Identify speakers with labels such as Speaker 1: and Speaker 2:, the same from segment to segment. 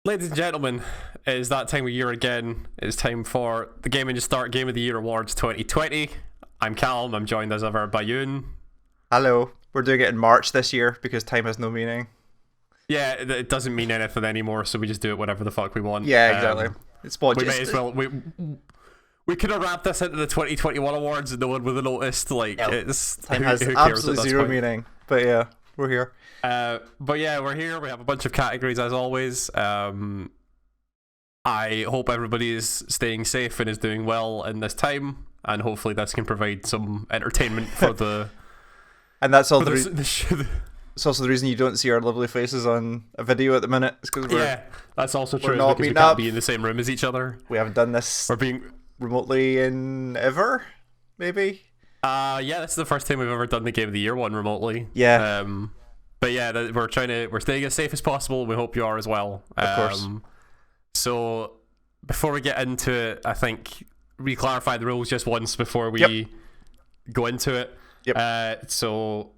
Speaker 1: Ladies and gentlemen, it is that time of year again. It's time for the GameEngineStart Game of the Year Awards 2020. I'm Callum, I'm joined as ever by Ewan.
Speaker 2: Hello. We're doing it in March this year because time has no meaning.
Speaker 1: Yeah, it doesn't mean anything anymore, so we just do it whatever the fuck we want.
Speaker 2: Yeah, exactly. It's what
Speaker 1: we may as well. We could have wrapped this into the 2021 awards and no one would have noticed. Like, it's
Speaker 2: time has absolutely zero meaning. But yeah, we're here.
Speaker 1: But yeah, we're here. We have a bunch of categories as always. I hope everybody is staying safe and is doing well in this time, and hopefully this can provide some entertainment for the.
Speaker 2: And that's all it's also the reason you don't see our lovely faces on a video at the minute. It's because
Speaker 1: that's also true.
Speaker 2: Not
Speaker 1: because we can't be in the same room as each other.
Speaker 2: We haven't done this.
Speaker 1: We're being
Speaker 2: remotely in ever, maybe.
Speaker 1: Yeah, this is the first time we've ever done the Game of the Year one remotely.
Speaker 2: Yeah.
Speaker 1: But yeah, we're staying as safe as possible. We hope you are as well.
Speaker 2: Of course.
Speaker 1: So before we get into it, I think re-clarify the rules just once before we go into it.
Speaker 2: Yep.
Speaker 1: So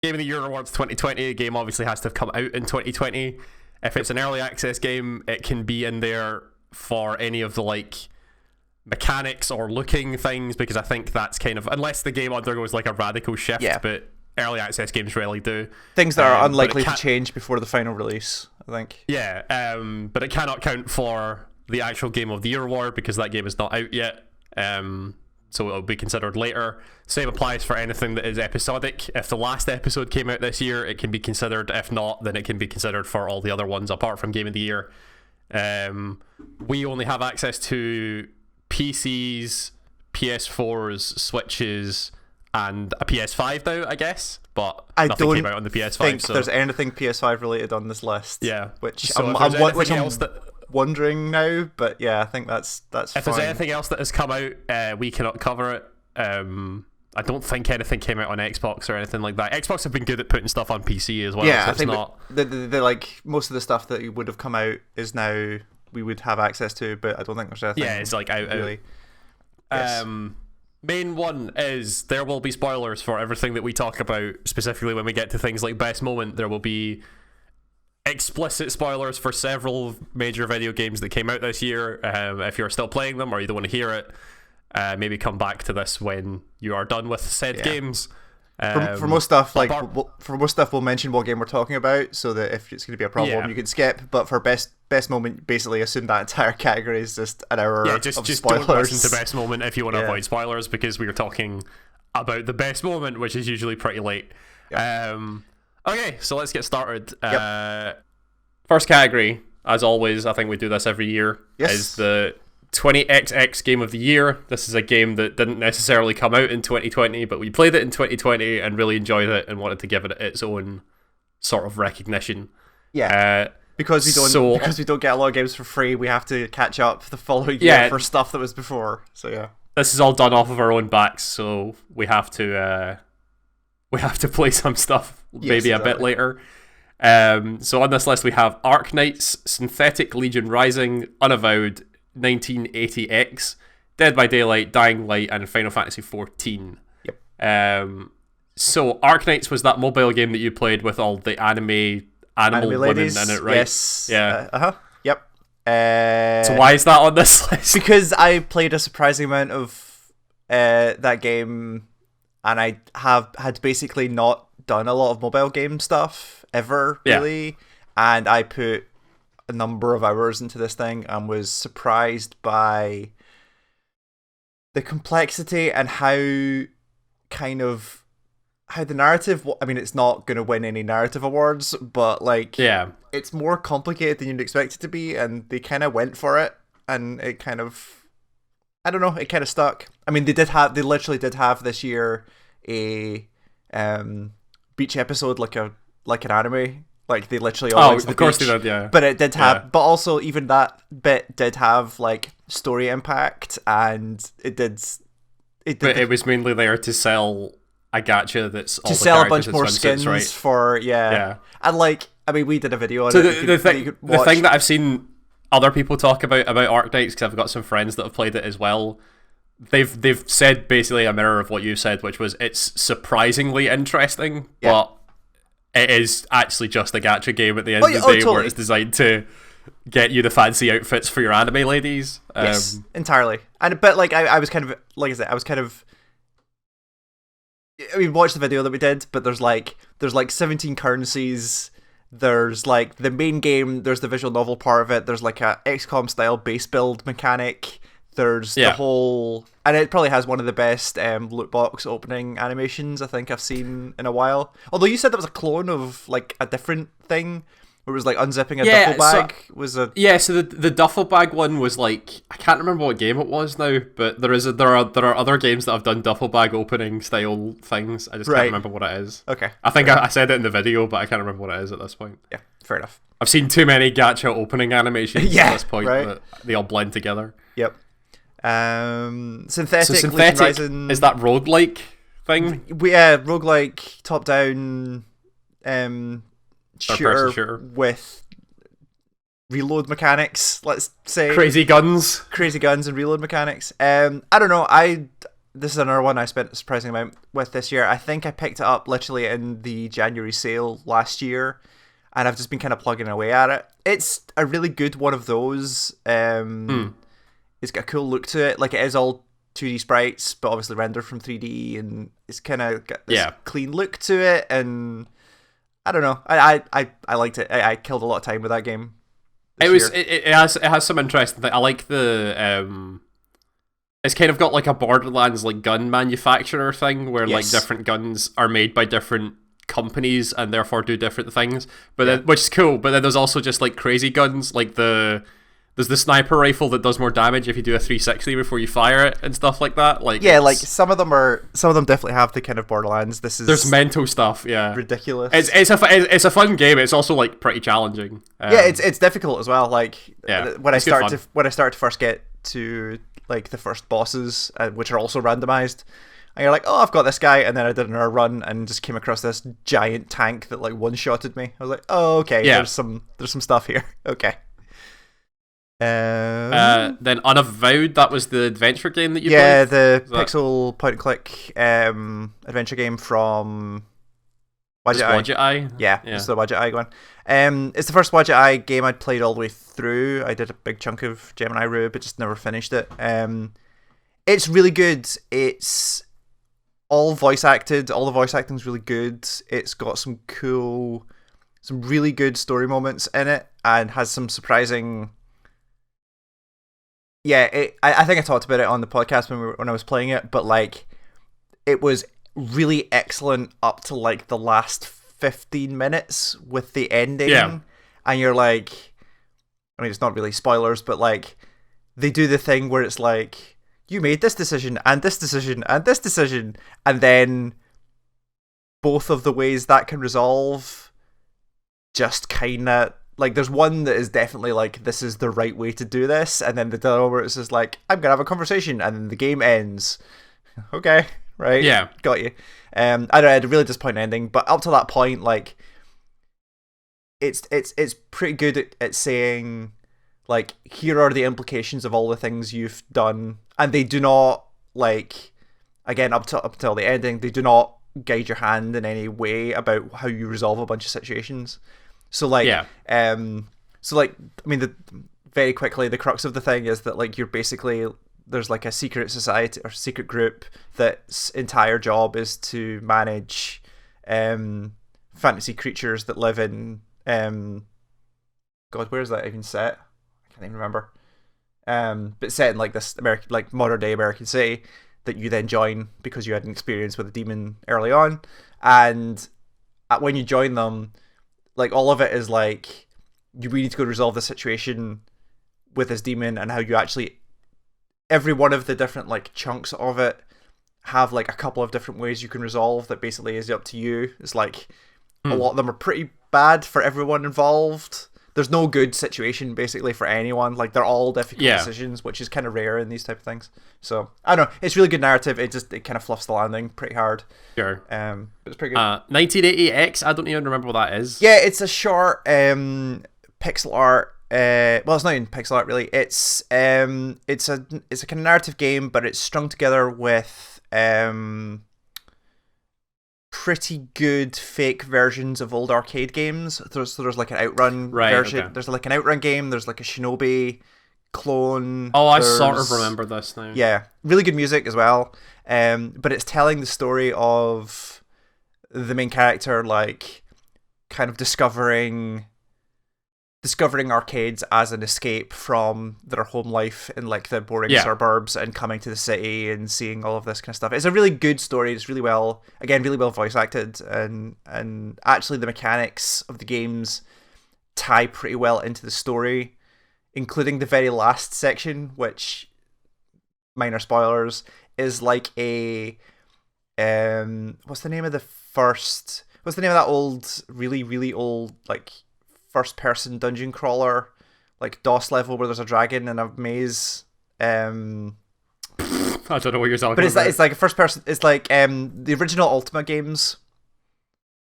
Speaker 1: Game of the Year Awards 2020, the game obviously has to have come out in 2020. If it's an early access game, it can be in there for any of the like mechanics or looking things, because I think that's kind of, unless the game undergoes like a radical shift, but early access games rarely do.
Speaker 2: Things that are unlikely to change before the final release, I think.
Speaker 1: Yeah, but it cannot count for the actual Game of the Year award because that game is not out yet. So it'll be considered later. Same applies for anything that is episodic. If the last episode came out this year, it can be considered. If not, then it can be considered for all the other ones apart from Game of the Year. We only have access to PCs, PS4s, Switches, and a PS5 now, I guess. But nothing came out on the PS5.
Speaker 2: I don't think there's anything PS5 related on this list.
Speaker 1: Yeah.
Speaker 2: Which
Speaker 1: so
Speaker 2: I'm wondering now, but yeah, I think that's
Speaker 1: if
Speaker 2: fine.
Speaker 1: There's anything else that has come out, we cannot cover it. I don't think anything came out on Xbox or anything like that. Xbox have been good at putting stuff on PC as well.
Speaker 2: Yeah,
Speaker 1: so
Speaker 2: I think
Speaker 1: not
Speaker 2: the like most of the stuff that would have come out is now we would have access to, but I don't think there's anything.
Speaker 1: Yeah, it's like out.
Speaker 2: Really. Yes.
Speaker 1: Main one is there will be spoilers for everything that we talk about. Specifically, when we get to things like best moment, there will be explicit spoilers for several major video games that came out this year. If you're still playing them or you don't want to hear it, maybe come back to this when you are done with said games.
Speaker 2: For most stuff, we'll mention what game we're talking about, so that if it's going to be a problem, you can skip. But for best moment, basically assume that entire category is just an hour of spoilers.
Speaker 1: Don't listen to best moment if you want to avoid spoilers, because we are talking about the best moment, which is usually pretty late. Yep. Okay, so let's get started. First category, as always, I think we do this every year, is the 20XX Game of the Year. This is a game that didn't necessarily come out in 2020, but we played it in 2020 and really enjoyed it and wanted to give it its own sort of recognition.
Speaker 2: Yeah. Because we don't get a lot of games for free, we have to catch up the following year for stuff that was before. So yeah.
Speaker 1: This is all done off of our own backs, so we have to play some stuff maybe a bit later. So on this list we have Arknights, Synthetic Legion Rising, Unavowed, 1980X, Dead by Daylight, Dying Light, and Final Fantasy XIV.
Speaker 2: Yep.
Speaker 1: So Arknights was that mobile game that you played with all the animal women in it, right?
Speaker 2: Yes.
Speaker 1: Yeah.
Speaker 2: Yep.
Speaker 1: So why is that on this list?
Speaker 2: Because I played a surprising amount of that game, and I had basically not done a lot of mobile game stuff ever, really. And I put a number of hours into this thing and was surprised by the complexity and how the narrative, I mean, it's not going to win any narrative awards, but it's more complicated than you'd expect it to be, and they kind of went for it, and it kind of, I don't know, it kind of stuck. I mean, they literally did have this year a beach episode like an anime. Like, they literally all went to the beach. Of course they did, yeah. But it did have, but also even that bit did have like story impact, and it did. But
Speaker 1: it was mainly there to sell a gacha that's all
Speaker 2: to sell a bunch more skins, right? For and like, I mean, we did a video on
Speaker 1: it.
Speaker 2: The
Speaker 1: thing that I've seen other people talk about Arknights, because I've got some friends that have played it as well. They've said basically a mirror of what you said, which was it's surprisingly interesting, but it is actually just a gacha game at the end of the day,
Speaker 2: totally.
Speaker 1: where it's designed to get you the fancy outfits for your anime ladies.
Speaker 2: Yes, entirely. But like I was kind of, like I said, we watched the video that we did, but there's like 17 currencies. There's like the main game, there's the visual novel part of it, there's like a XCOM style base build mechanic, there's the whole, and it probably has one of the best loot box opening animations I think I've seen in a while. Although you said that was a clone of like a different thing, where it was like unzipping a duffel bag.
Speaker 1: So the duffel bag one was like, I can't remember what game it was now, but there are other games that have done duffel bag opening style things. I just can't remember what it is.
Speaker 2: Okay.
Speaker 1: I think I said it in the video, but I can't remember what it is at this point.
Speaker 2: Yeah, fair enough.
Speaker 1: I've seen too many gacha opening animations at this point that they all blend together.
Speaker 2: Yep. Synthetic
Speaker 1: is that roguelike thing?
Speaker 2: Roguelike top down shooter with reload mechanics, let's say.
Speaker 1: Crazy guns
Speaker 2: and reload mechanics. I don't know, this is another one I spent a surprising amount with this year. I think I picked it up literally in the January sale last year, and I've just been kind of plugging away at it. It's a really good one of those. It's got a cool look to it. Like, it is all 2D sprites, but obviously rendered from 3D, and it's kind of got this clean look to it, and I don't know. I liked it. I killed a lot of time with that game.
Speaker 1: It has some interesting thing. I like the it's kind of got like a Borderlands like gun manufacturer thing where like different guns are made by different companies and therefore do different things. But then, which is cool. But then there's also just like crazy guns, like there's the sniper rifle that does more damage if you do a 360 before you fire it and stuff like that. Like
Speaker 2: some of them definitely have the kind of Borderlands.
Speaker 1: There's mental stuff. Yeah,
Speaker 2: ridiculous.
Speaker 1: It's a fun game. It's also like pretty challenging.
Speaker 2: It's difficult as well. Like when I start to first get to like the first bosses, which are also randomized, and you're like, oh, I've got this guy, and then I did another run and just came across this giant tank that like one-shotted me. I was like, oh, okay, there's some stuff here. Okay.
Speaker 1: Then Unavowed, that was the adventure game that you played?
Speaker 2: Yeah, the pixel point and click adventure game from
Speaker 1: Wadget Eye.
Speaker 2: Yeah, it's the Wadget Eye one. It's the first Wadget Eye game I'd played all the way through. I did a big chunk of Gemini Rue, but just never finished it. It's really good. It's all voice acted. All the voice acting's really good. It's got some really good story moments in it, and has some surprising. Yeah, I think I talked about it on the podcast when I was playing it, but like, it was really excellent up to like the last 15 minutes with the ending. Yeah. And you're like, I mean, it's not really spoilers, but like, they do the thing where it's like, you made this decision and this decision and this decision, and then both of the ways that can resolve just kind of, like, there's one that is definitely like, this is the right way to do this, and then the other where it's just like, I'm gonna have a conversation, and then the game ends. Okay, right?
Speaker 1: Yeah,
Speaker 2: got you. I don't know, I had a really disappointing ending, but up to that point, like, it's pretty good at saying, like, here are the implications of all the things you've done, and they do not, like, again, up until the ending, they do not guide your hand in any way about how you resolve a bunch of situations. So like, I mean, very quickly, the crux of the thing is that, like, you're basically, there's like a secret society or secret group that's entire job is to manage fantasy creatures that live in God, where is that even set? I can't even remember. But set in like this modern day American city that you then join because you had an experience with a demon early on, and when you join them, like, all of it is like, you really need to go resolve the situation with this demon, and how you actually, every one of the different like chunks of it have like a couple of different ways you can resolve that basically is up to you. It's like a lot of them are pretty bad for everyone involved. There's no good situation basically for anyone. Like, they're all difficult decisions, which is kind of rare in these type of things. So I don't know. It's really good narrative. It kind of fluffs the landing pretty hard.
Speaker 1: Sure.
Speaker 2: But it's pretty good.
Speaker 1: 1980X. I don't even remember what that is.
Speaker 2: Yeah, it's a short pixel art. Well, it's not even pixel art really. It's a kind of narrative game, but it's strung together with pretty good fake versions of old arcade games. There's like an Outrun version. Okay. There's like an Outrun game. There's like a Shinobi clone.
Speaker 1: Oh, I sort of remember this now.
Speaker 2: Yeah, really good music as well. But it's telling the story of the main character, like, kind of discovering arcades as an escape from their home life in like the boring suburbs, and coming to the city and seeing all of this kind of stuff. It's a really good story. It's really well voice acted, and actually the mechanics of the games tie pretty well into the story, including the very last section, which, minor spoilers, is like a what's the name of that old, really, really old, like, first-person dungeon crawler, like DOS level, where there's a dragon and a maze.
Speaker 1: I don't know what you're talking about.
Speaker 2: But it's like a first-person. It's like the original Ultima games.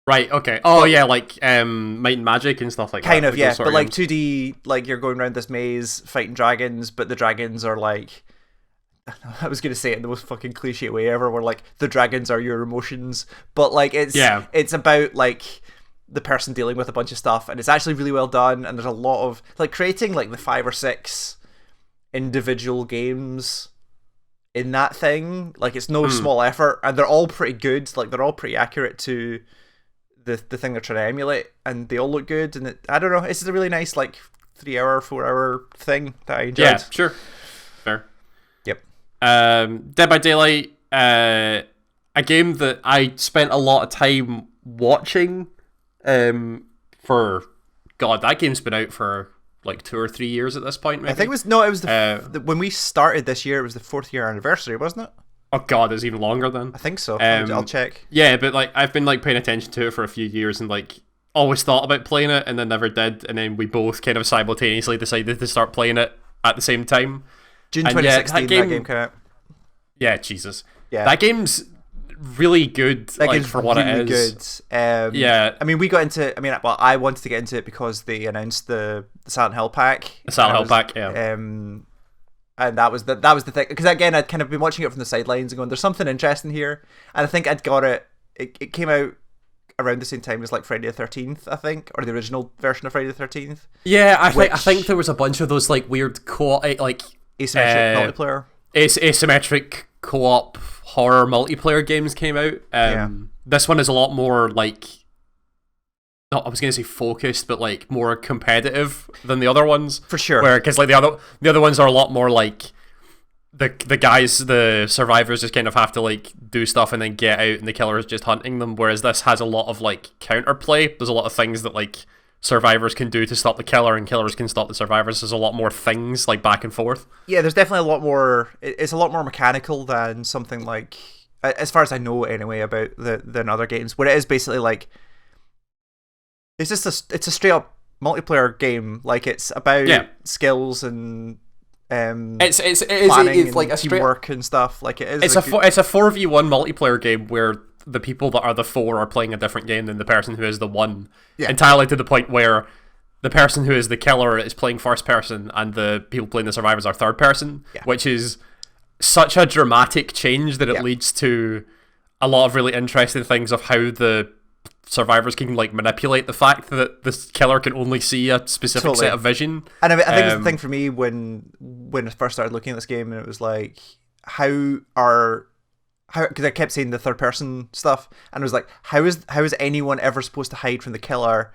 Speaker 1: Right. Okay. Oh yeah, like Might and Magic and stuff like that.
Speaker 2: Kind of, yeah. But like 2D, like you're going around this maze fighting dragons, but the dragons are like, I was gonna say it in the most fucking cliche way ever, where like the dragons are your emotions, but like it's about like the person dealing with a bunch of stuff, and it's actually really well done. And there's a lot of like creating like the 5 or 6 individual games in that thing. Like, it's no small effort, and they're all pretty good. Like, they're all pretty accurate to the thing they're trying to emulate, and they all look good. And I don't know, it's just a really nice like 3-hour, 4-hour thing that I enjoyed.
Speaker 1: Yeah, sure, fair.
Speaker 2: Yep.
Speaker 1: Dead by Daylight, a game that I spent a lot of time watching. For God, that game's been out for like 2 or 3 years at this point. Maybe.
Speaker 2: I think it was when we started this year. It was the 4th year anniversary, wasn't it?
Speaker 1: Oh God, it's even longer then.
Speaker 2: I think so. I'll check.
Speaker 1: Yeah, but like I've been like paying attention to it for a few years, and like always thought about playing it, and then never did, and then we both kind of simultaneously decided to start playing it at the same time.
Speaker 2: June 2016, that game came out.
Speaker 1: Yeah, Jesus. Yeah, that game's really good, like, for what really it is.
Speaker 2: Good.
Speaker 1: Yeah,
Speaker 2: I mean, I wanted to get into it because they announced the Silent Hill pack.
Speaker 1: The Silent Hill pack, yeah.
Speaker 2: And that was the thing, because again, I'd kind of been watching it from the sidelines and going, "There's something interesting here," and I think I'd got it. It came out around the same time as like Friday the 13th, I think, or the original version of Friday the 13th.
Speaker 1: Yeah, I think there was a bunch of those like weird like
Speaker 2: asymmetric multiplayer.
Speaker 1: Asymmetric co-op horror multiplayer games came out. This one is a lot more like, I was going to say focused, but like more competitive than the other ones,
Speaker 2: for sure.
Speaker 1: Where, because like the other ones are a lot more like the survivors just kind of have to like do stuff and then get out, and the killer is just hunting them. Whereas this has a lot of like counterplay. There's a lot of things that like survivors can do to stop the killer, and killers can stop the survivors. There's a lot more things like back and forth.
Speaker 2: Yeah, there's definitely a lot more. It's a lot more mechanical than something like, as far as I know anyway, about than other games, where it is basically like it's a straight up multiplayer game. Like, it's about skills and
Speaker 1: it's like a
Speaker 2: teamwork and stuff. Like, it is.
Speaker 1: It's a 4v1 multiplayer game where the people that are the 4 are playing a different game than the person who is the 1. Yeah. Entirely to the point where the person who is the killer is playing first person, and the people playing the survivors are third person, which is such a dramatic change that it leads to a lot of really interesting things of how the survivors can like manipulate the fact that the killer can only see a specific set of vision.
Speaker 2: And I think it's the thing for me when I first started looking at this game, and it was like, how because I kept saying the third person stuff, and it was like, how is anyone ever supposed to hide from the killer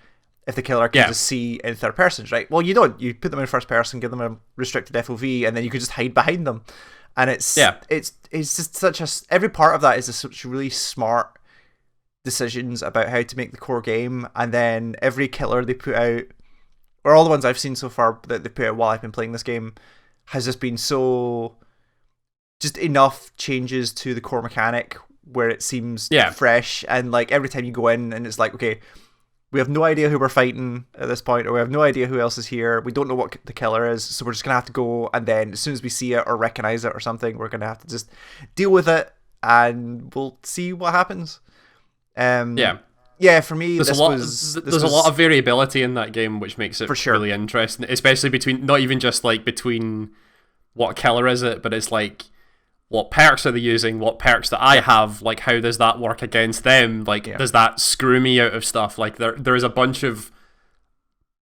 Speaker 2: if the killer can just see in third person, right? Well, you don't. You put them in first person, give them a restricted FOV, and then you could just hide behind them. And it's just such every part of that is such really smart decisions about how to make the core game. And then every killer they put out, or all the ones I've seen so far that they put out while I've been playing this game, has just been so just enough changes to the core mechanic where it seems fresh. And like every time you go in and it's like, okay, we have no idea who we're fighting at this point, or we have no idea who else is here. We don't know what the killer is, so we're just going to have to go, and then as soon as we see it or recognize it or something, we're going to have to just deal with it, and we'll see what happens. Yeah, for me, there's
Speaker 1: a lot of variability in that game, which makes it really interesting, especially between, not even just like between what killer is it, but it's like what perks are they using, what perks that I have, like how does that work against them, like does that screw me out of stuff. Like there is a bunch of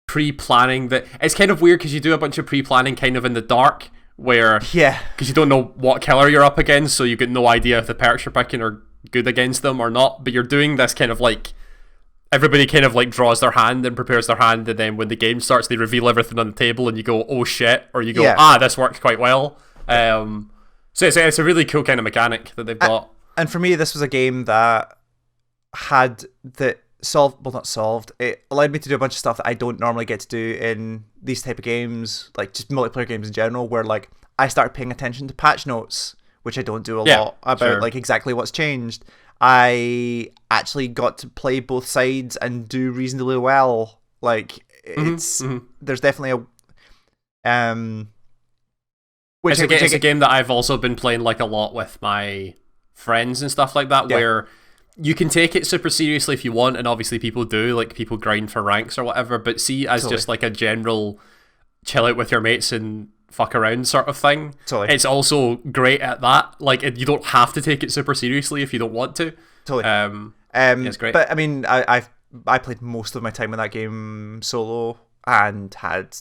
Speaker 1: pre-planning that it's kind of weird because you do a bunch of pre-planning kind of in the dark where because you don't know what killer you're up against, so you get no idea if the perks you're picking are good against them or not, but you're doing this kind of like everybody kind of like draws their hand and prepares their hand, and then when the game starts they reveal everything on the table and you go oh shit, or you go this works quite well. So it's a really cool kind of mechanic that they've got.
Speaker 2: And for me, this was a game that had the not solved. It allowed me to do a bunch of stuff that I don't normally get to do in these type of games, like just multiplayer games in general, where like I started paying attention to patch notes, which I don't do a lot about like exactly what's changed. I actually got to play both sides and do reasonably well. Like there's definitely a
Speaker 1: it's a game that I've also been playing like a lot with my friends and stuff like that, where you can take it super seriously if you want, and obviously people do, like people grind for ranks or whatever, but see as just like a general chill out with your mates and fuck around sort of thing. It's also great at that. Like you don't have to take it super seriously if you don't want to. It's great.
Speaker 2: But I mean, I played most of my time in that game solo and had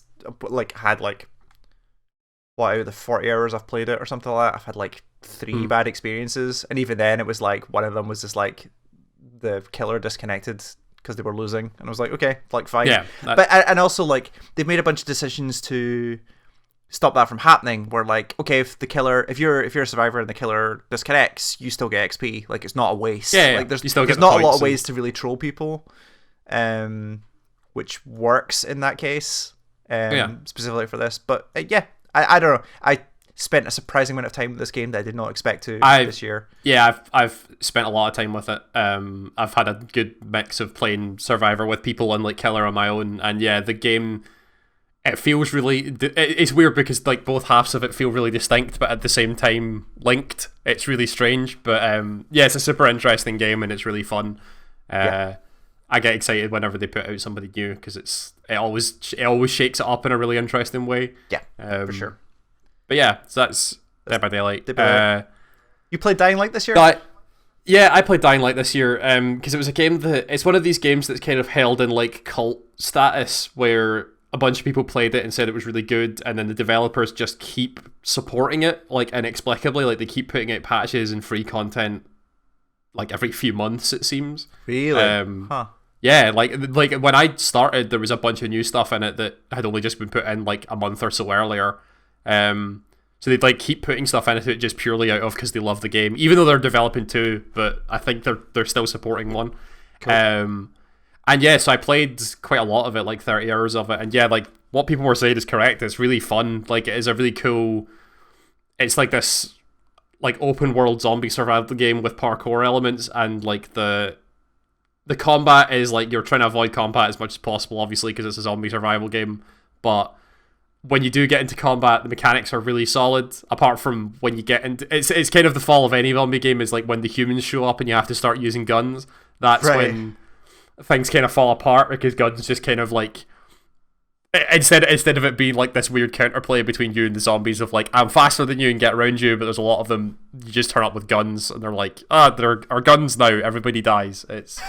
Speaker 2: what, out of the 40 hours I've played it or something like that, I've had like 3 bad experiences, and even then it was like one of them was just like the killer disconnected because they were losing, and I was like, okay, like fine. But and also like they've made a bunch of decisions to stop that from happening, where like, okay, if you're a survivor and the killer disconnects, you still get XP, like it's not a waste. Like there's not a lot of ways to really troll people, which works in that case, specifically for this. But I don't know. I spent a surprising amount of time with this game that I did not expect to this year.
Speaker 1: Yeah, I've spent a lot of time with it. I've had a good mix of playing Survivor with people and like Killer on my own, and the game, it feels really. It's weird because like both halves of it feel really distinct, but at the same time linked. It's really strange, but it's a super interesting game and it's really fun. I get excited whenever they put out somebody new because it always shakes it up in a really interesting way.
Speaker 2: For sure.
Speaker 1: But so that's Dead by Daylight.
Speaker 2: You played Dying Light this year?
Speaker 1: I played Dying Light this year because it was a game it's one of these games that's kind of held in like cult status where a bunch of people played it and said it was really good, and then the developers just keep supporting it like inexplicably, like they keep putting out patches and free content like every few months it seems.
Speaker 2: Really?
Speaker 1: Yeah, like when I started, there was a bunch of new stuff in it that had only just been put in like a month or so earlier. So they'd like keep putting stuff into it just purely out of because they love the game, even though they're developing 2, but I think they're still supporting 1. Cool. So I played quite a lot of it, like 30 hours of it, and like what people were saying is correct. It's really fun. Like it is a really cool. It's like this like open world zombie survival game with parkour elements, and like the combat is like you're trying to avoid combat as much as possible, obviously, because it's a zombie survival game. But when you do get into combat, the mechanics are really solid. Apart from when you get into it's kind of the fall of any zombie game is like when the humans show up and you have to start using guns. That's when things kind of fall apart because guns just kind of like instead of it being like this weird counterplay between you and the zombies of like I'm faster than you and get around you, but there's a lot of them. You just turn up with guns and they're like there are guns now. Everybody dies. It's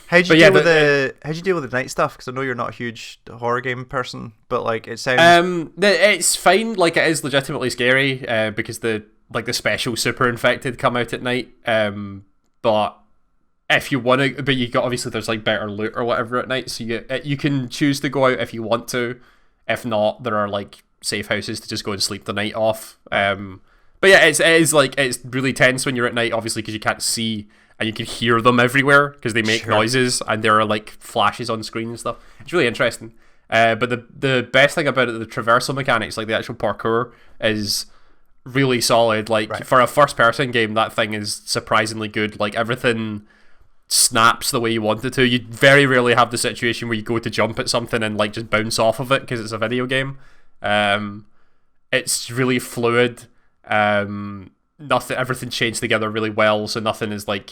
Speaker 2: How'd you deal with the night stuff? Because I know you're not a huge horror game person, but like it sounds.
Speaker 1: It's fine. Like it is legitimately scary because the special super infected come out at night. But if you want to, but you got obviously there's like better loot or whatever at night, so you can choose to go out if you want to. If not, there are like safe houses to just go and sleep the night off. But it is like it's really tense when you're at night, obviously, because you can't see. And you can hear them everywhere because they make noises and there are like flashes on screen and stuff. It's really interesting. But the best thing about it, the traversal mechanics, like the actual parkour, is really solid. Like for a first person game, that thing is surprisingly good. Like everything snaps the way you want it to. You very rarely have the situation where you go to jump at something and like just bounce off of it because it's a video game. It's really fluid. Everything changed together really well, so nothing is like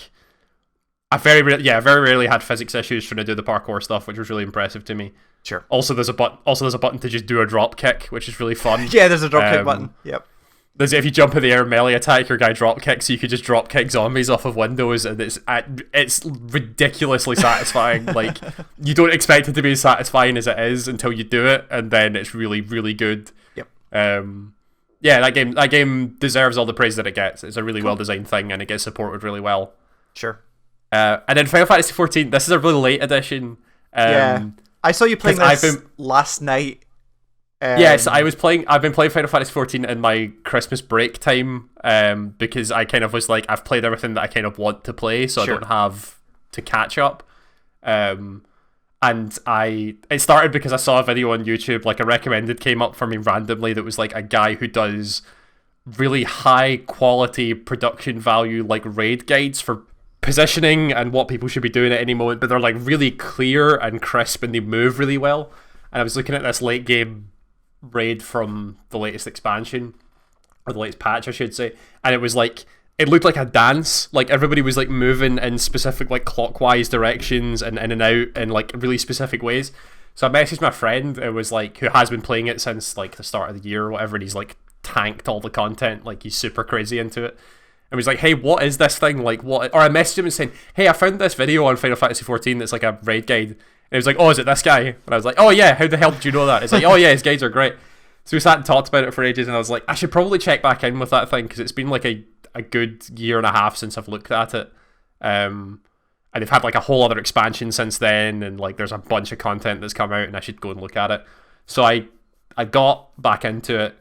Speaker 1: I very rarely had physics issues trying to do the parkour stuff, which was really impressive to me.
Speaker 2: Sure.
Speaker 1: Also there's a button to just do a drop kick, which is really fun.
Speaker 2: Yeah, there's a drop kick button. Yep.
Speaker 1: if you jump in the air melee attack, your guy drop kicks, so you could just drop kick zombies off of windows, and it's ridiculously satisfying. Like, you don't expect it to be as satisfying as it is until you do it, and then it's really, really good.
Speaker 2: Yep.
Speaker 1: Yeah, that game deserves all the praise that it gets. It's a really well designed thing, and it gets supported really well.
Speaker 2: Sure.
Speaker 1: And then Final Fantasy 14. This is a really late edition.
Speaker 2: Yeah, I saw you playing this last night.
Speaker 1: Yes, I've been playing Final Fantasy 14 in my Christmas break time, because I kind of was like, I've played everything that I kind of want to play, so
Speaker 2: Sure.
Speaker 1: I don't have to catch up. And it started because I saw a video on YouTube, like a recommended came up for me randomly that was like a guy who does really high quality production value like raid guides for positioning and what people should be doing at any moment, but they're like really clear and crisp and they move really well. And I was looking at this late game raid from the latest expansion, or the latest patch I should say, and it was like, it looked like a dance. Like, everybody was like moving in specific like clockwise directions and in and out in like really specific ways. So I messaged my friend, it was like, who has been playing it since like the start of the year or whatever, and he's like tanked all the content, like he's super crazy into it. And he's like, hey, what is this thing? Like, what? Or I messaged him and saying, hey, I found this video on Final Fantasy 14 that's like a raid guide. And he was like, oh, is it this guy? And I was like, oh yeah, how the hell did you know that? It's like, oh yeah, his guides are great. So we sat and talked about it for ages, and I was like, I should probably check back in with that thing, because it's been like a good year and a half since I've looked at it. And they've had like a whole other expansion since then, and like there's a bunch of content that's come out, and I should go and look at it. So I got back into it.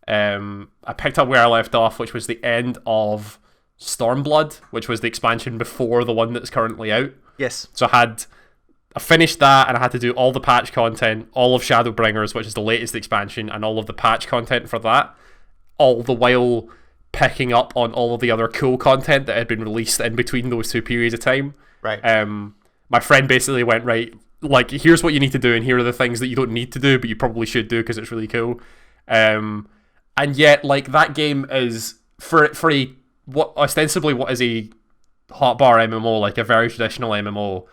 Speaker 1: I picked up where I left off, which was the end of Stormblood, which was the expansion before the one that's currently out.
Speaker 2: Yes.
Speaker 1: So I finished that, and I had to do all the patch content, all of Shadowbringers, which is the latest expansion, and all of the patch content for that, all the while picking up on all of the other cool content that had been released in between those two periods of time.
Speaker 2: Right.
Speaker 1: My friend basically went, right, like, here's what you need to do, and here are the things that you don't need to do, but you probably should do because it's really cool. And yet, like, that game is for what ostensibly what is a hotbar MMO, like a very traditional MMO.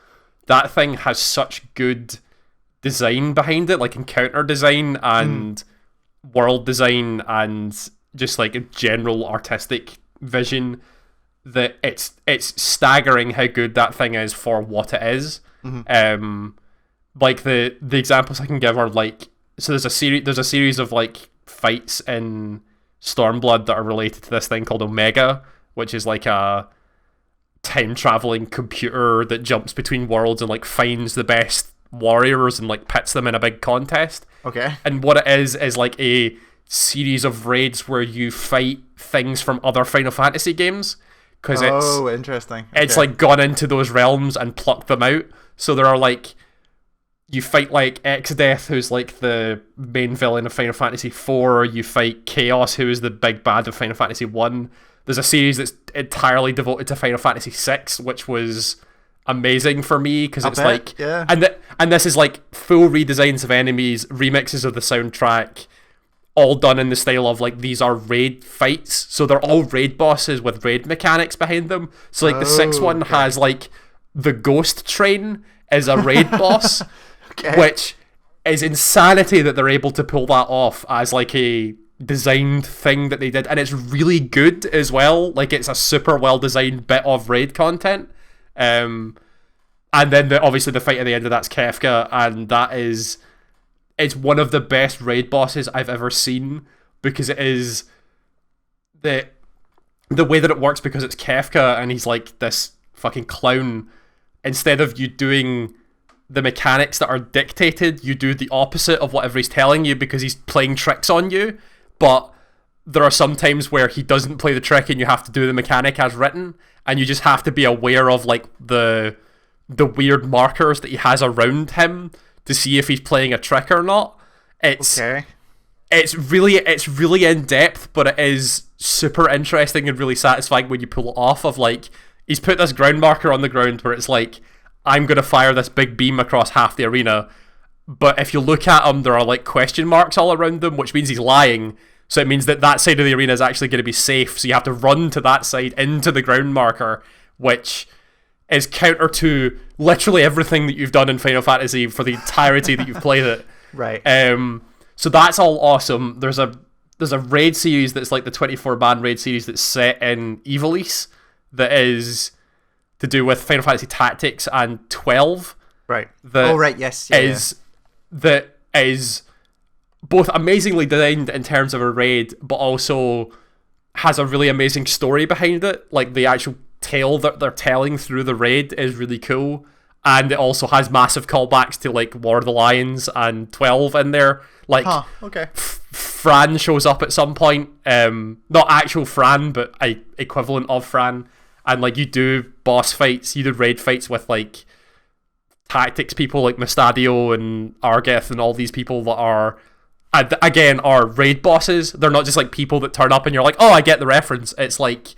Speaker 1: That thing has such good design behind it, like encounter design and world design and just like a general artistic vision, that it's staggering how good that thing is for what it is. Like the examples I can give are like, so there's a series of like fights in Stormblood that are related to this thing called Omega, which is like a time traveling computer that jumps between worlds and like finds the best warriors and like pits them in a big contest.
Speaker 2: Okay.
Speaker 1: And what it is like a series of raids where you fight things from other Final Fantasy games, because
Speaker 2: interesting. Okay.
Speaker 1: It's like gone into those realms and plucked them out. So there are like, you fight like Exdeath, who's like the main villain of Final Fantasy 4. You fight Chaos, who is the big bad of Final Fantasy 1. There's a series that's entirely devoted to Final Fantasy 6, which was amazing for me, because it's like,
Speaker 2: yeah.
Speaker 1: And this is like full redesigns of enemies, remixes of the soundtrack, all done in the style of like, these are raid fights, so they're all raid bosses with raid mechanics behind them. So like the 6th one has like the ghost train as a raid boss, which is insanity that they're able to pull that off as like a designed thing that they did, and it's really good as well. Like, it's a super well designed bit of raid content. And then obviously the fight at the end of that's Kefka, and it's one of the best raid bosses I've ever seen, because it is the way that it works, because it's Kefka and he's like this fucking clown. Instead of you doing the mechanics that are dictated, you do the opposite of whatever he's telling you, because he's playing tricks on you. But there are some times where he doesn't play the trick and you have to do the mechanic as written, and you just have to be aware of like the weird markers that he has around him to see if he's playing a trick or not. It's really in depth, but it is super interesting and really satisfying when you pull it off. Of like, he's put this ground marker on the ground where it's like, I'm gonna fire this big beam across half the arena, but if you look at him, there are like question marks all around him, which means he's lying. So it means that side of the arena is actually going to be safe, so you have to run to that side into the ground marker, which is counter to literally everything that you've done in Final Fantasy for the entirety that you've played it.
Speaker 2: Right.
Speaker 1: So that's all awesome. There's a there's a raid series that's like the 24-man raid series that's set in Ivalice that is to do with Final Fantasy Tactics and 12.
Speaker 2: Right.
Speaker 1: That is both amazingly designed in terms of a raid, but also has a really amazing story behind it. Like, the actual tale that they're telling through the raid is really cool. And it also has massive callbacks to, like, War of the Lions and 12 in there. Like, Fran shows up at some point. Not actual Fran, but a equivalent of Fran. And, like, you do boss fights, you do raid fights with, like, tactics people like Mustadio and Argeth and all these people that are, again, are raid bosses. They're not just, like, people that turn up and you're like, oh, I get the reference. It's, like,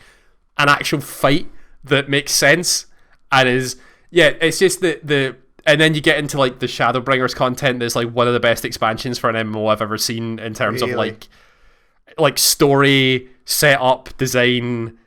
Speaker 1: an actual fight that makes sense and is... Yeah, it's just the and then you get into, like, the Shadowbringers content that's, like, one of the best expansions for an MMO I've ever seen in terms of, like story, setup, design,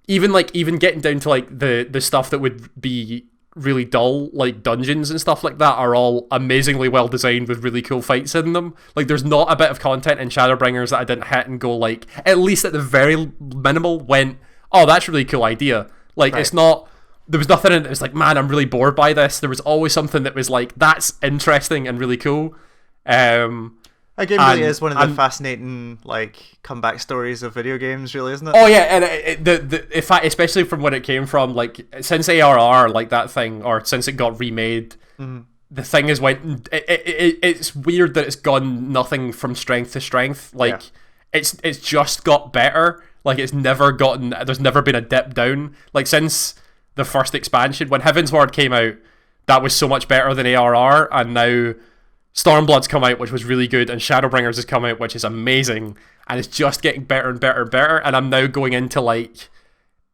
Speaker 1: even getting down to, like, the stuff that would be really dull, like dungeons and stuff like that, are all amazingly well designed with really cool fights in them. Like, there's not a bit of content in Shadowbringers that I didn't hit and go, like, at least at the very minimal went, oh, that's a really cool idea. Like, It's not... There was nothing in it. It was like, man, I'm really bored by this. There was always something that was like, that's interesting and really cool.
Speaker 2: That game really is one of the fascinating, like, comeback stories of video games, really, isn't it?
Speaker 1: Oh yeah, and in fact, especially from when it came from, like, since ARR, like, that thing, or since it got remade, the thing has went. It's weird that it's gone nothing from strength to strength. Like, it's just got better. Like, it's never gotten. There's never been a dip down. Like, since the first expansion, when Heavensward came out, that was so much better than ARR, and now Stormblood's come out, which was really good, and Shadowbringers has come out, which is amazing, and it's just getting better and better and better, and I'm now going into, like,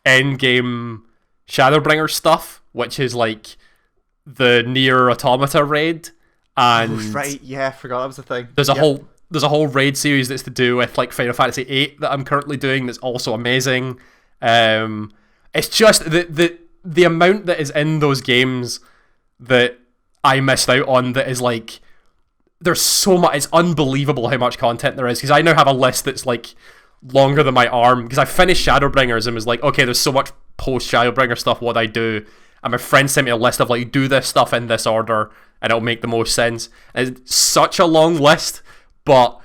Speaker 1: endgame Shadowbringers stuff, which is, like, the Nier Automata raid, and...
Speaker 2: Oh, right, yeah, I forgot that was the thing.
Speaker 1: There's a whole raid series that's to do with, like, Final Fantasy VIII that I'm currently doing that's also amazing. It's just the amount that is in those games that I missed out on, that is, like, there's so much. It's unbelievable how much content there is, because I now have a list that's, like, longer than my arm, because I finished Shadowbringers and was like, okay, there's so much post Shadowbringer stuff, what I do, and my friend sent me a list of, like, do this stuff in this order and it'll make the most sense. And it's such a long list, but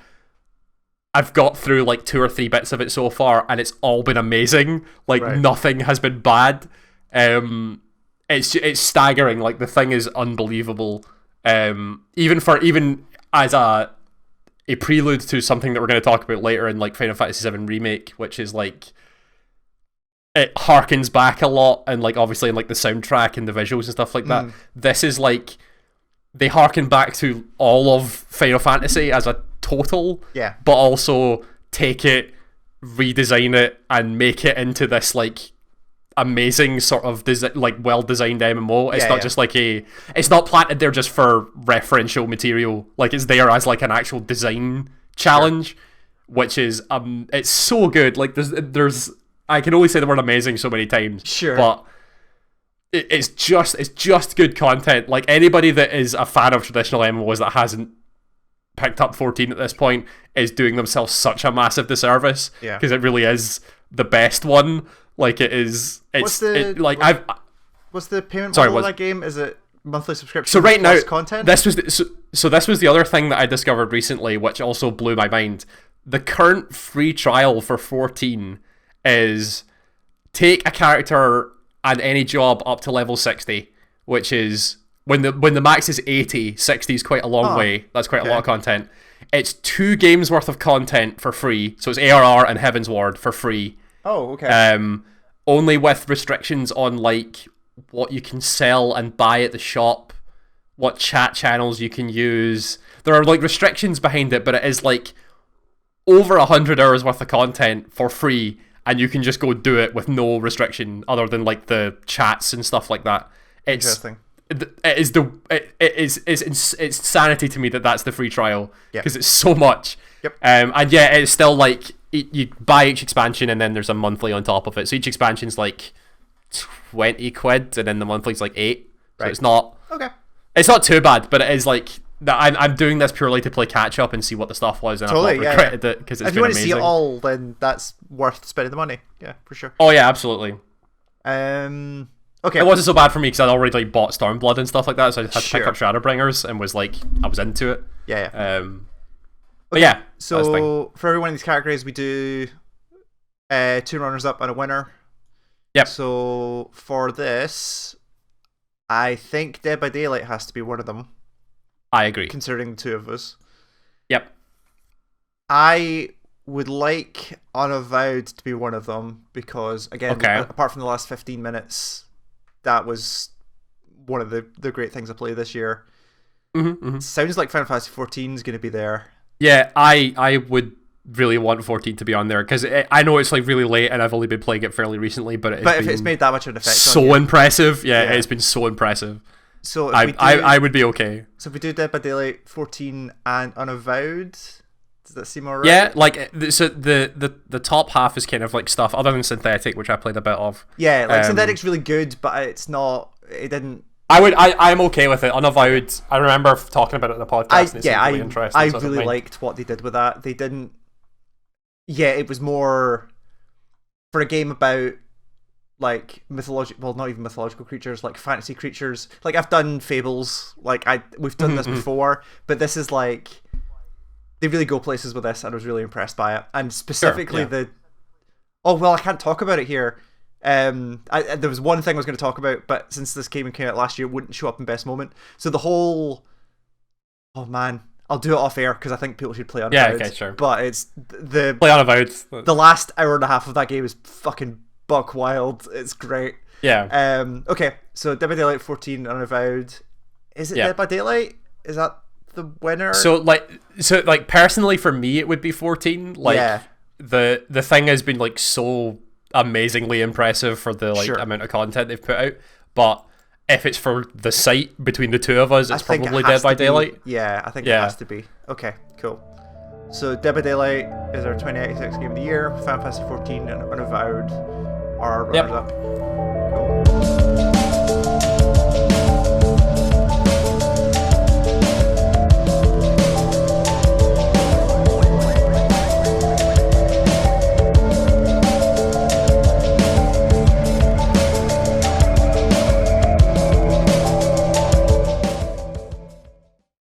Speaker 1: I've got through, like, 2 or 3 bits of it so far, and it's all been amazing. Like, nothing has been bad. It's staggering. Like, the thing is unbelievable. Even as a prelude to something that we're going to talk about later in, like, Final Fantasy VII Remake, which is, like, it harkens back a lot, and, like, obviously in, like, the soundtrack and the visuals and stuff like that. This is, like, they harken back to all of Final Fantasy as a total, but also take it, redesign it, and make it into this, like, amazing sort of like, well-designed MMO. It's not just like it's not planted there just for referential material. Like, it's there as, like, an actual design challenge, which is it's so good. Like, there's I can only say the word amazing so many times, but it's just good content. Like, anybody that is a fan of traditional MMOs that hasn't picked up 14 at this point is doing themselves such a massive disservice, because it really is the best one. Like, it is. What's the
Speaker 2: payment model of that game? Is it monthly subscription?
Speaker 1: So right now,
Speaker 2: content.
Speaker 1: This was this was the other thing that I discovered recently, which also blew my mind. The current free trial for 14 is take a character and any job up to level 60, which is when the max is 80. 60 is quite a long way. That's quite a lot of content. It's 2 games worth of content for free. So it's ARR and Heavensward for free.
Speaker 2: Oh, okay.
Speaker 1: Only with restrictions on, like, what you can sell and buy at the shop, what chat channels you can use. There are, like, restrictions behind it, but it is, like, over 100 hours worth of content for free, and you can just go do it with no restriction other than, like, the chats and stuff like that.
Speaker 2: Interesting.
Speaker 1: It's sanity to me that that's the free trial, because it's so much.
Speaker 2: Yep.
Speaker 1: And yeah, it's still, like, you buy each expansion and then there's a monthly on top of it. So each expansion's like 20 quid, and then the monthly's like 8. So it's not too bad, but it is, like, I'm doing this purely to play catch up and see what the stuff was, and
Speaker 2: totally,
Speaker 1: I've not regretted it because it's been amazing. If you want to see it
Speaker 2: all, then that's worth spending the money. Yeah, for sure.
Speaker 1: Oh yeah, absolutely.
Speaker 2: Okay.
Speaker 1: It wasn't so bad for me because I'd already like bought Stormblood and stuff like that, so I just had to pick up Shadowbringers and was like, I was into it.
Speaker 2: Yeah.
Speaker 1: But yeah.
Speaker 2: So for every one of these categories, we do 2 runners up and a winner.
Speaker 1: Yep.
Speaker 2: So for this, I think Dead by Daylight has to be one of them.
Speaker 1: I agree.
Speaker 2: Considering the 2 of us.
Speaker 1: Yep.
Speaker 2: I would like Unavowed to be one of them because, again, apart from the last 15 minutes, that was one of the great things I played this year. Sounds like Final Fantasy 14 is going to be there.
Speaker 1: Yeah, I would really want 14 to be on there because I know it's like really late and I've only been playing it fairly recently, but
Speaker 2: if it's made that much of an effect,
Speaker 1: so impressive. Yeah, it's been so impressive.
Speaker 2: So
Speaker 1: I would be okay.
Speaker 2: So if we do Dead by Daylight, 14, and Unavowed, does that seem alright?
Speaker 1: Yeah, like so the top half is kind of like stuff other than Synthetic, which I played a bit of.
Speaker 2: Yeah, like Synthetic's really good, but it's not. It didn't.
Speaker 1: I'm okay with it. Unavowed, I remember talking about it in the podcast. And it seemed really interesting.
Speaker 2: I really liked what they did with that. They didn't. Yeah, it was more for a game about like mythological, well, not even mythological creatures, like fantasy creatures. Like I've done Fables, like we've done this before, but this is like they really go places with this, and I was really impressed by it. And specifically I can't talk about it here. There was one thing I was going to talk about, but since this game came out last year, it wouldn't show up in Best Moment. So the whole, oh man, I'll do it off air because I think people should play Unavowed.
Speaker 1: Yeah, okay, sure.
Speaker 2: But it's the
Speaker 1: play Unavowed.
Speaker 2: The last hour and a half of that game is fucking buck wild. It's great.
Speaker 1: Yeah.
Speaker 2: Okay, so Dead by Daylight 14 Unavowed. Is it Dead by Daylight? Is that the winner?
Speaker 1: So like personally for me it would be 14. Like the thing has been like so amazingly impressive for the amount of content they've put out, but if it's for the site between the 2 of us, it's probably Dead by Daylight.
Speaker 2: Yeah, I think it has to be. Okay, cool. So Dead by Daylight is our 2086 game of the year. Final Fantasy 14 and Unavowed are our runners up.